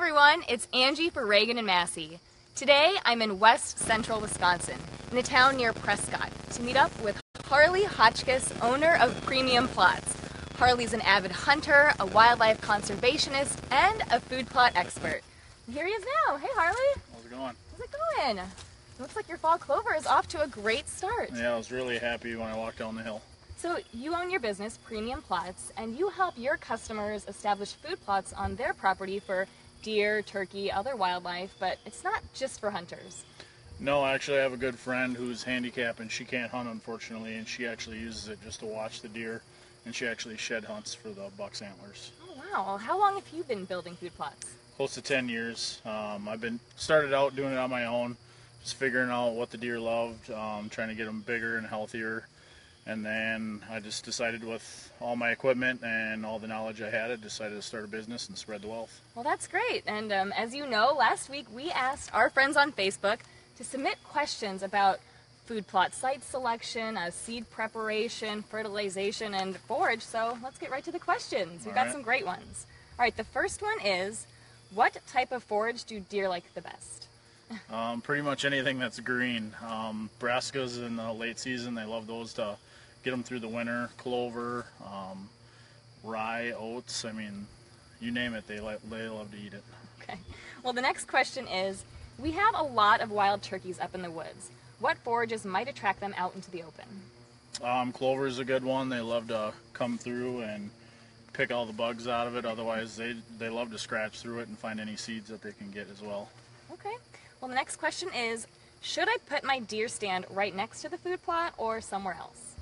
everyone, it's Angie for Ragan and Massey. Today I'm in west central Wisconsin, in a town near Prescott, to meet up with Harley Hotchkiss, owner of Premium Plots. Harley's an avid hunter, a wildlife conservationist, and a food plot expert. And here he is now. Hey Harley. How's it going? How's it going? It looks like your fall clover is off to a great start. Yeah, I was really happy when I walked down the hill. So you own your business, Premium Plots, and you help your customers establish food plots on their property for deer, turkey, other wildlife, but it's not just for hunters. No, actually I have a good friend who's handicapped and she can't hunt, unfortunately, and she actually uses it just to watch the deer, and she actually shed hunts for the buck's antlers. Oh wow, how long have you been building food plots? Close to 10 years. Started out doing it on my own, just figuring out what the deer loved, trying to get them bigger and healthier. And then I just decided, with all my equipment and all the knowledge I had, I decided to start a business and spread the wealth. Well, that's great. And as you know, last week we asked our friends on Facebook to submit questions about food plot site selection, seed preparation, fertilization, and forage. So let's get right to the questions. We've got some great ones. All right, the first one is, what type of forage do deer like the best? Pretty much anything that's green. Brassicas in the late season, they love those to get them through the winter. Clover, rye, oats, I mean, you name it, they love to eat it. Okay. Well, the next question is, we have a lot of wild turkeys up in the woods. What forages might attract them out into the open? Clover is a good one. They love to come through and pick all the bugs out of it. Otherwise, they love to scratch through it and find any seeds that they can get as well. Okay. Well, the next question is, should I put my deer stand right next to the food plot or somewhere else?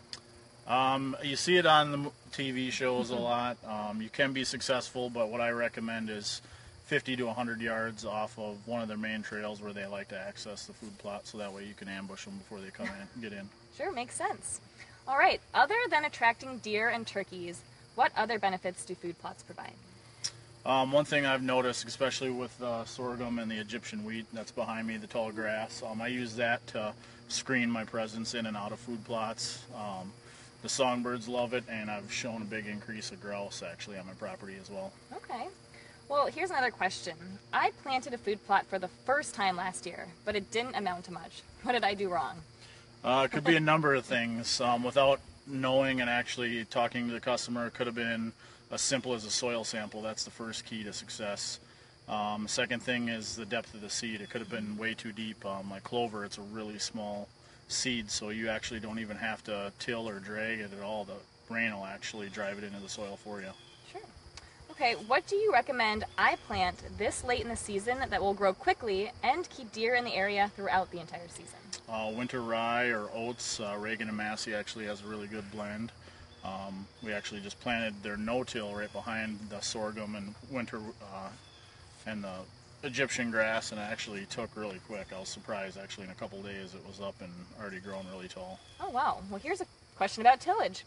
You see it on the TV shows a lot. You can be successful, but what I recommend is 50 to 100 yards off of one of their main trails where they like to access the food plot, so that way you can ambush them before they come in, get in. Sure, makes sense. All right, other than attracting deer and turkeys, what other benefits do food plots provide? One thing I've noticed, especially with sorghum and the Egyptian wheat that's behind me, the tall grass, I use that to screen my presence in and out of food plots. The songbirds love it, and I've shown a big increase of grouse actually on my property as well. Okay. Well, here's another question. I planted a food plot for the first time last year, but it didn't amount to much. What did I do wrong? It could be a number of things. Without knowing and actually talking to the customer, it could have been as simple as a soil sample. That's the first key to success. Second thing is the depth of the seed. It could have been way too deep. Like clover, it's a really small seed, so you actually don't even have to till or drag it at all. The rain will actually drive it into the soil for you. Sure. Okay, what do you recommend I plant this late in the season that will grow quickly and keep deer in the area throughout the entire season? Winter rye or oats. Ragan and Massey actually has a really good blend. We actually just planted their no-till right behind the sorghum and winter and the Egyptian grass, and it actually took really quick. I was surprised, actually, in a couple days it was up and already grown really tall. Oh wow. Well, here's a question about tillage.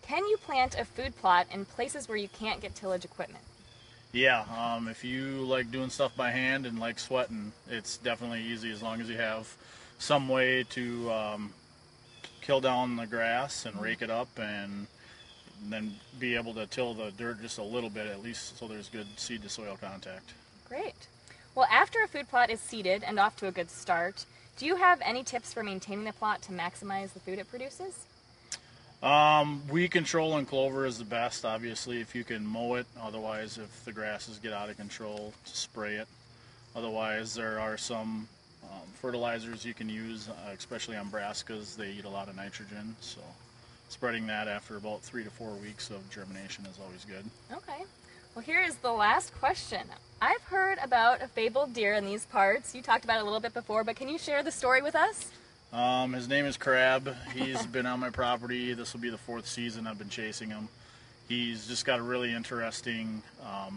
Can you plant a food plot in places where you can't get tillage equipment? Yeah, if you like doing stuff by hand and like sweating, it's definitely easy as long as you have some way to kill down the grass and rake it up, and then be able to till the dirt just a little bit at least, so there's good seed to soil contact. Great. Well, after a food plot is seeded and off to a good start, do you have any tips for maintaining the plot to maximize the food it produces? Weed control in clover is the best, obviously, if you can mow it. Otherwise, if the grasses get out of control, spray it. Otherwise, there are some fertilizers you can use, especially on brassicas. They eat a lot of nitrogen, so spreading that after about 3 to 4 weeks of germination is always good. Okay. Well, here is the last question. I've heard about a fabled deer in these parts. You talked about it a little bit before, but can you share the story with us? His name is Crab. He's been on my property. This will be the 4th season I've been chasing him. He's just got a really interesting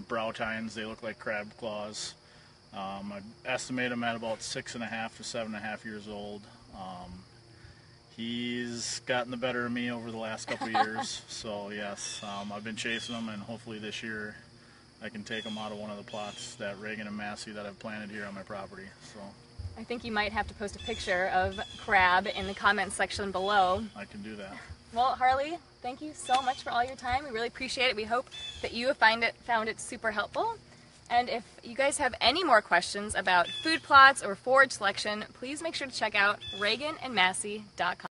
brow tines. They look like crab claws. I estimate him at about 6.5 to 7.5 years old. He's gotten the better of me over the last couple of years, so yes, I've been chasing him, and hopefully this year I can take him out of one of the plots that Ragan and Massey that I've planted here on my property. So I think you might have to post a picture of Crab in the comments section below. I can do that. Well, Harley, thank you so much for all your time. We really appreciate it. We hope that you found it super helpful. And if you guys have any more questions about food plots or forage selection, please make sure to check out RaganandMassey.com.